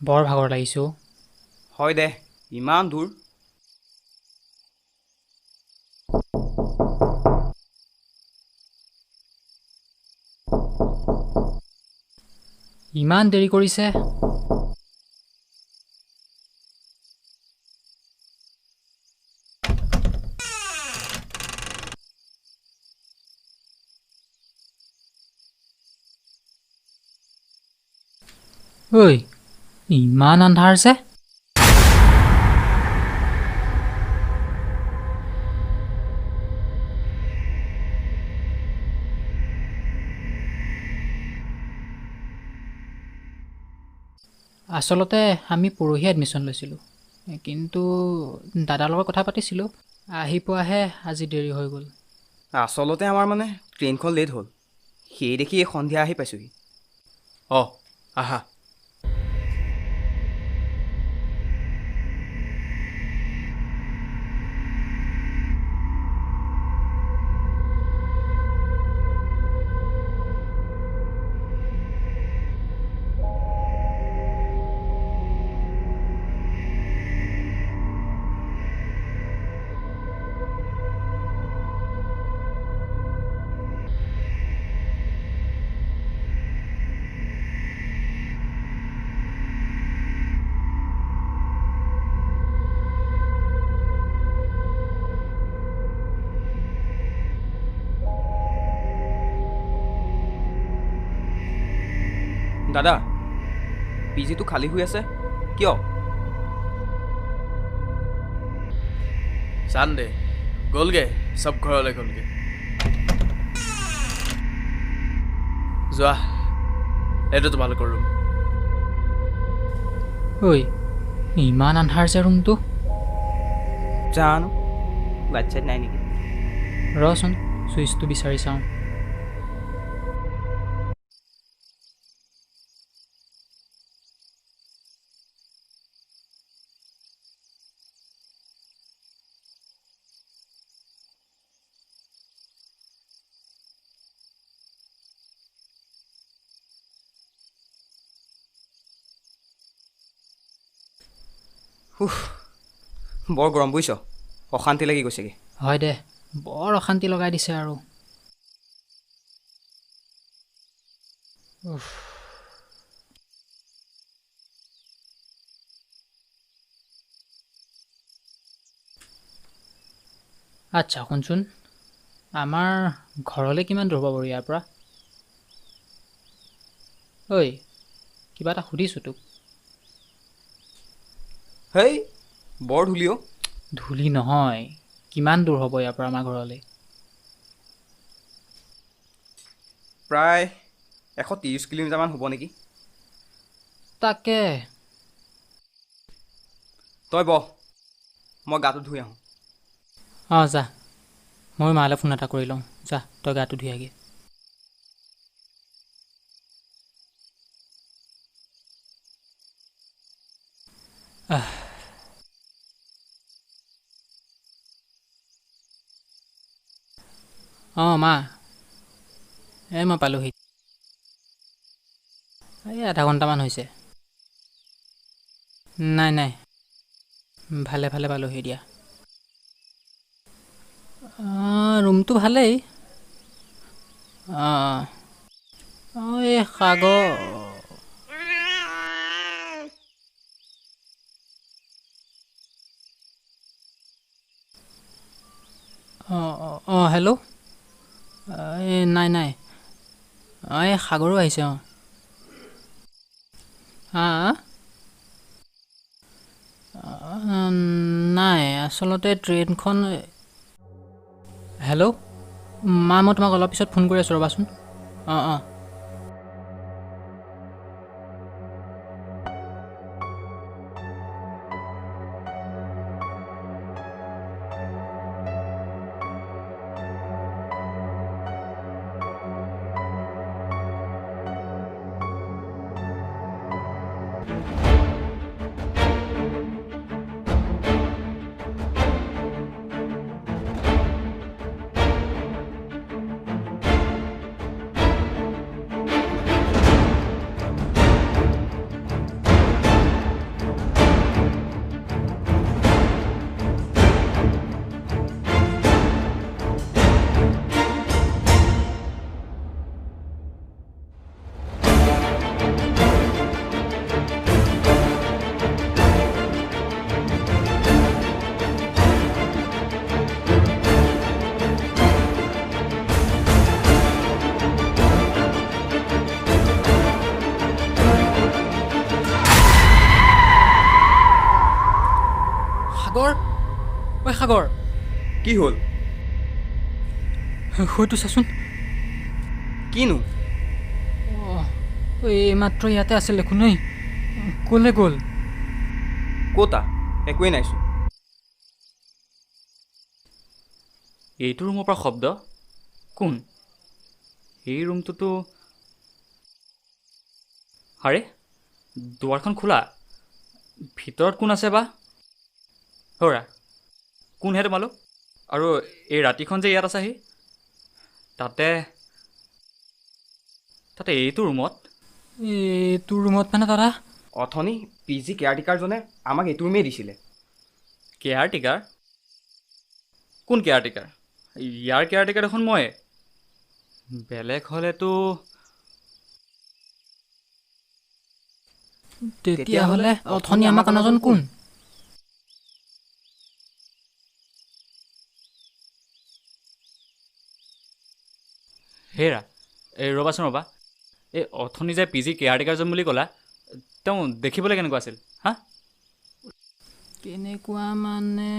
বৰ ভাগৰ লাগিছে অ'। হয় দে, ইমান দূৰ। ইমান দেৰি কৰিছে। ঐ, ইমান আন্ধাৰ যে। আচলতে আমি পৰহি এডমিশ্যন লৈছিলোঁ, কিন্তু দাদাৰ লগত কথা পাতিছিলোঁ, আহি পোৱাহে আজি দেৰি হৈ গ'ল। আচলতে আমাৰ ট্ৰেইনখন লেট হ'ল, সেই দেখি এই সন্ধিয়া আহি পাইছোঁহি। আহা। দাদা, পিজিটো খালী হৈ আছে কিয়? চান্দে গ'লগে, চব ঘৰলৈ গ'লগে। যোৱা, এইটো তোমালোকৰ ৰুম। ঐ, ইমান আন্ধাৰ যে ৰুমটো। জানো, লাইট চাইট নাই নেকি? ৰচোন চুইচটো বিচাৰি চাওঁ। বৰ গৰম বুজিছ, অশান্তি লাগি গৈছেগৈ। হয় দে, বৰ অশান্তি লগাই দিছে আৰু। উফ। আচ্ছা শুনচোন, আমাৰ ঘৰলৈ কিমান দূৰ হ'ব বাৰু ইয়াৰ পৰা? ঐ, কিবা এটা সুধিছোঁ তোক। হেই, বৰ ধূলি অ'। ধূলি নহয়, কিমান দূৰ হ'ব ইয়াৰ পৰা আমাৰ ঘৰলৈ? প্ৰায় 130 কিলোমিটাৰমান হ'ব নেকি। তাকে। তই বহ, মই গাটো ধুই আহোঁ। অঁ যা, মই মালৈ ফোন এটা কৰি লওঁ। যা, তই গাটো ধুই আহগে। অঁ মা, মই পালোহি। এই আধা ঘণ্টামান হৈছে। নাই, ভালে ভালে পালোহি দিয়া। ৰুমটো ভালেই। এই সাগৰ। হেল্ল'। নাই, এই সাগৰো আহিছে। নাই, আচলতে ট্ৰেইনখন। হেল্ল', মা মই তোমাক অলপ পিছত ফোন কৰি আছোঁ ৰ'বাচোন। অঁ। সাগৰ ঐ সাগৰ কি হ'ল? হয়তো চাচোন কিনো? এইমাত্ৰ ইয়াতে আছিল দেখোন ঐ ক'লে গ'ল? ক'তা? একোৱেই নাইছোঁ। এইটো ৰুমৰ পৰা শব্দ কোন? এই ৰুমটোতো আৰে দুৱাৰখন খোলা, ভিতৰত কোন আছে বা? হৰা কোনহে তোমালোক? আৰু এই ৰাতিখন যে ইয়াত আছাহি, তাতে এইটো ৰুমত? এইটো ৰুমত মানে দাদা? অথনি পি জি কেয়াৰটেকাৰজনে আমাক এইটো ৰুমেই দিছিলে। কেয়াৰটেকাৰ? কোন কেয়াৰটেকাৰ? ইয়াৰ কেয়াৰটেকাৰ দেখোন মই। বেলেগ হ'লেতো তেতিয়াহ'লে অথনি আমাক অনাজন কোন? হেৰা এই ৰ'বাচোন ৰ'বা, এই অথনি যে পি জি কেয়াৰটেকাৰজন বুলি ক'লা, তেওঁ দেখিবলৈ কেনেকুৱা আছিল হা? কেনেকুৱা মানে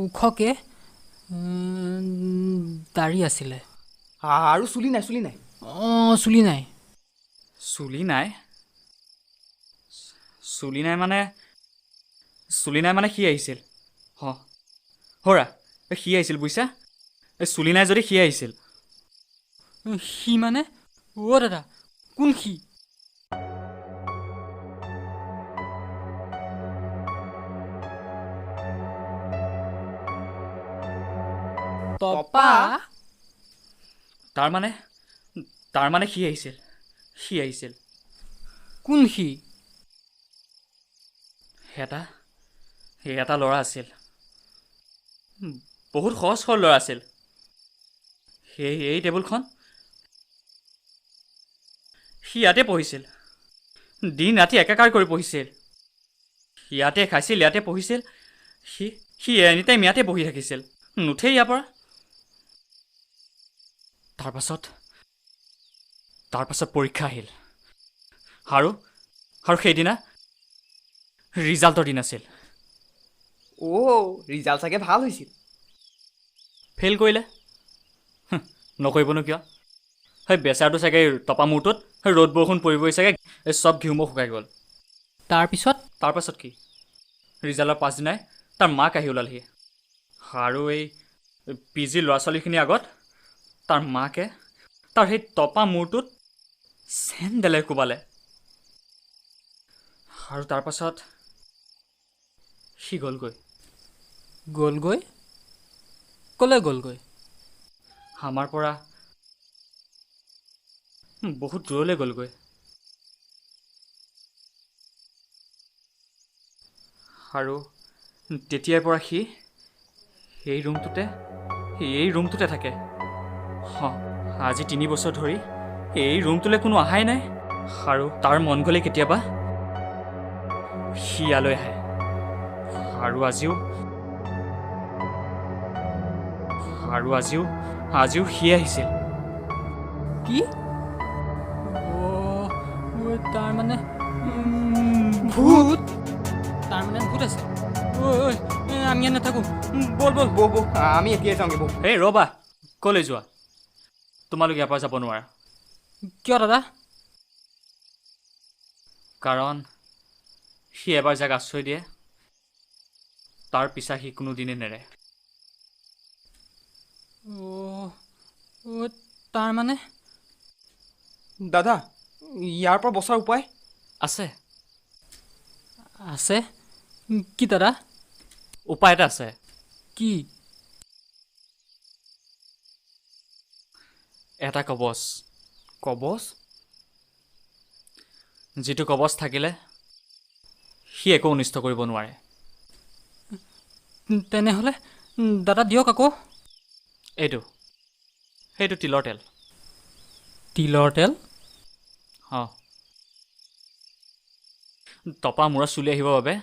ওখকে দাঢ়ি আছিলে। আৰু চুলি নাই? চুলি নাই? চুলি নাই। চুলি নাই? চুলি নাই মানে সি আহিছিল। হৰা সি আহিছিল বুজিছা? এই চুলি নাই যদি সি আহিছিল। সি মানে দাদা কোন সি? তপা? তাৰমানে সি আহিছিল। কোন সি? এটা ল'ৰা আছিল, বহুত সহজ সৰল ল'ৰা আছিল। এই টেবুলখন সি ইয়াতে পঢ়িছিল, দিন ৰাতি একাকাৰ কৰি পঢ়িছিল। ইয়াতে খাইছিল, ইয়াতে পঢ়িছিল। সি এনি টাইম ইয়াতে বহি থাকিছিল, নুঠেই ইয়াৰ পৰা। তাৰপাছত পৰীক্ষা আহিল, আৰু সেইদিনা ৰিজাল্টৰ দিন আছিল। ৰিজাল্ট চাগে ভাল হৈছিল। ফেইল কৰিলে। নকৰিবনো কিয়? সেই বেচাৰটো চাগে টপা মূৰটোত ৰ'দ বৰষুণ পৰিবই চাগে, এই চব ঘিউমৌ শুকাই গ'ল। তাৰপাছত কি? ৰিজাল্টৰ পাছদিনাই তাৰ মাক আহি ওলালহি, আৰু এই পি জি ল'ৰা ছোৱালীখিনিৰ আগত তাৰ মাকে তাৰ সেই টপা মূৰটোত চেণ্ডেলে কোবালে। আৰু তাৰপাছত সি গ'লগৈ। ক'লে গ'লগৈ? আমাৰ পৰা বহুত দূৰলৈ গ'লগৈ। আৰু তেতিয়াৰ পৰা সি এই ৰুমটোতে থাকে। আজি 3 বছৰ ধৰি এই ৰুমটোলৈ কোনো অহাই নাই, আৰু তাৰ মন গ'লে কেতিয়াবা সি ইয়ালৈ আহে। আৰু আজিও সি আহিছিল। কি? তাৰমানে ভূত? তাৰমানে ভূত আছে? আমি ইয়াত নাথাকোঁ, ব'ল আমি এতিয়াই যাওঁগৈ বৌ। এই ৰ'বা, ক'লৈ যোৱা? তোমালোক ইয়াৰ পৰা যাব নোৱাৰা। কিয় দাদা? কাৰণ সি এবাৰ যাক আশ্ৰয় দিয়ে, তাৰ পিছা সি কোনোদিনে নেৰে। তাৰমানে দাদা, ইয়াৰ পৰা বচাৰ উপায় আছে? কি দাদা? উপায় এটা আছে। কি? এটা কবচ। কবচ? যিটো কবচ থাকিলে সি একো অনিষ্ট কৰিব নোৱাৰে। তেনেহ'লে দাদা দিয়ক আকৌ। সেইটো তিলৰ তেল। তিলৰ তেল? টপা মূৰত চুলি আহিবৰ বাবে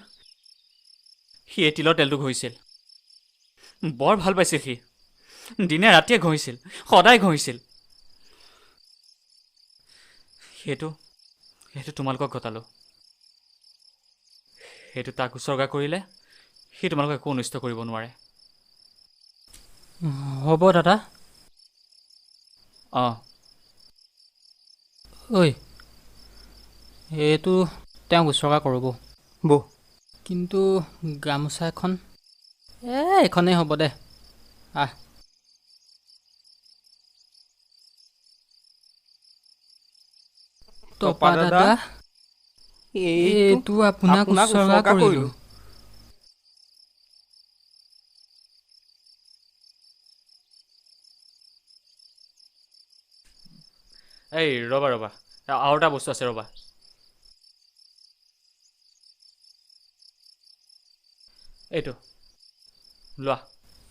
সি এই তিলৰ তেলটো ঘঁহিছিল। বৰ ভাল পাইছিল সি, দিনে ৰাতিয়ে ঘঁহিছিল, সদায় ঘঁহিছিল। সেইটো তোমালোকক ঘটালোঁ। সেইটো তাক উচৰ্গা কৰিলে সি তোমালোকক একো অনিষ্ট কৰিব নোৱাৰে। হ'ব দাদা। অঁ ঐ এইটো তেওঁক উচৰ্গা কৰোঁ বৌ কিন্তু গামোচা এখন এইখনেই হ'ব দে। আহ টপা দাদা এইটো আপোনাক উচৰ্গা কৰিলোঁ। এই ৰ'বা ৰ'বা, আৰু এটা বস্তু আছে ৰ'বা। এইটো লোৱা।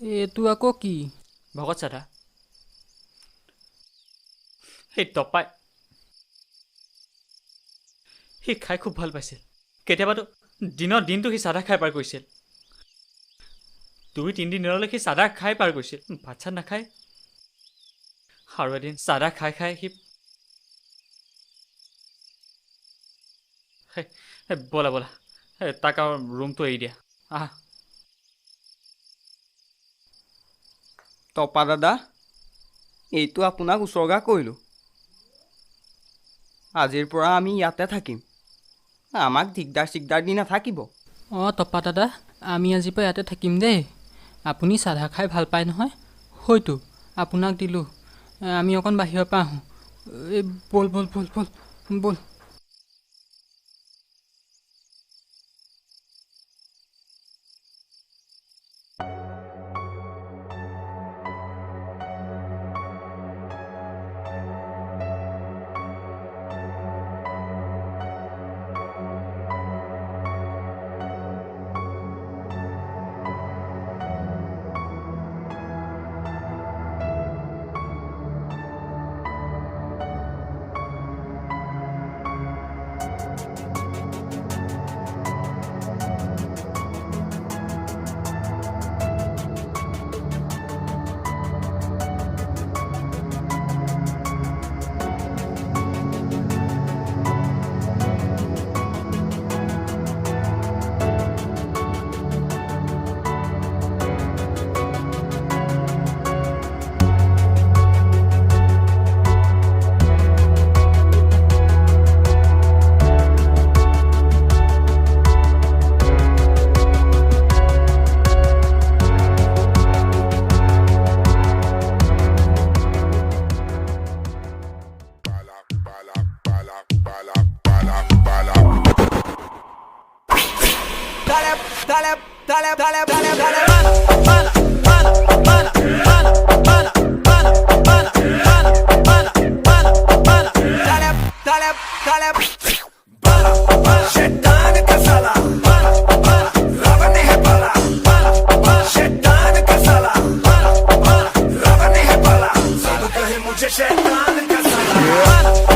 এইটো আকৌ কি? ভগত চাধা। সেই টপাই সি খাই খুব ভাল পাইছিল। কেতিয়াবাতো দিনটো সি চাধা খাই পাৰ কৰিছিল। 2-3 দিনলৈ সি চাধা খাই পাৰ কৰিছিল, ভাত চাত নাখায়। আৰু এদিন চাধা খাই সি ব'লা ব'লা তাক আৰু ৰুমটো এৰি দিয়া। আহা। টপা দাদা এইটো আপোনাক উচৰ্গা কৰিলোঁ। আজিৰ পৰা আমি ইয়াতে থাকিম, আমাক দিগদাৰ দি নাথাকিব। অঁ টপা দাদা আমি আজিৰ পৰা ইয়াতে থাকিম দেই। আপুনি চাধা খাই ভাল পায় নহয়, হয়তো আপোনাক দিলোঁ। আমি অকণ বাহিৰৰ পৰা আহোঁ। এই ব'ল ব'ল ব'ল ব'ল ব'ল। मुझे शैतान का साला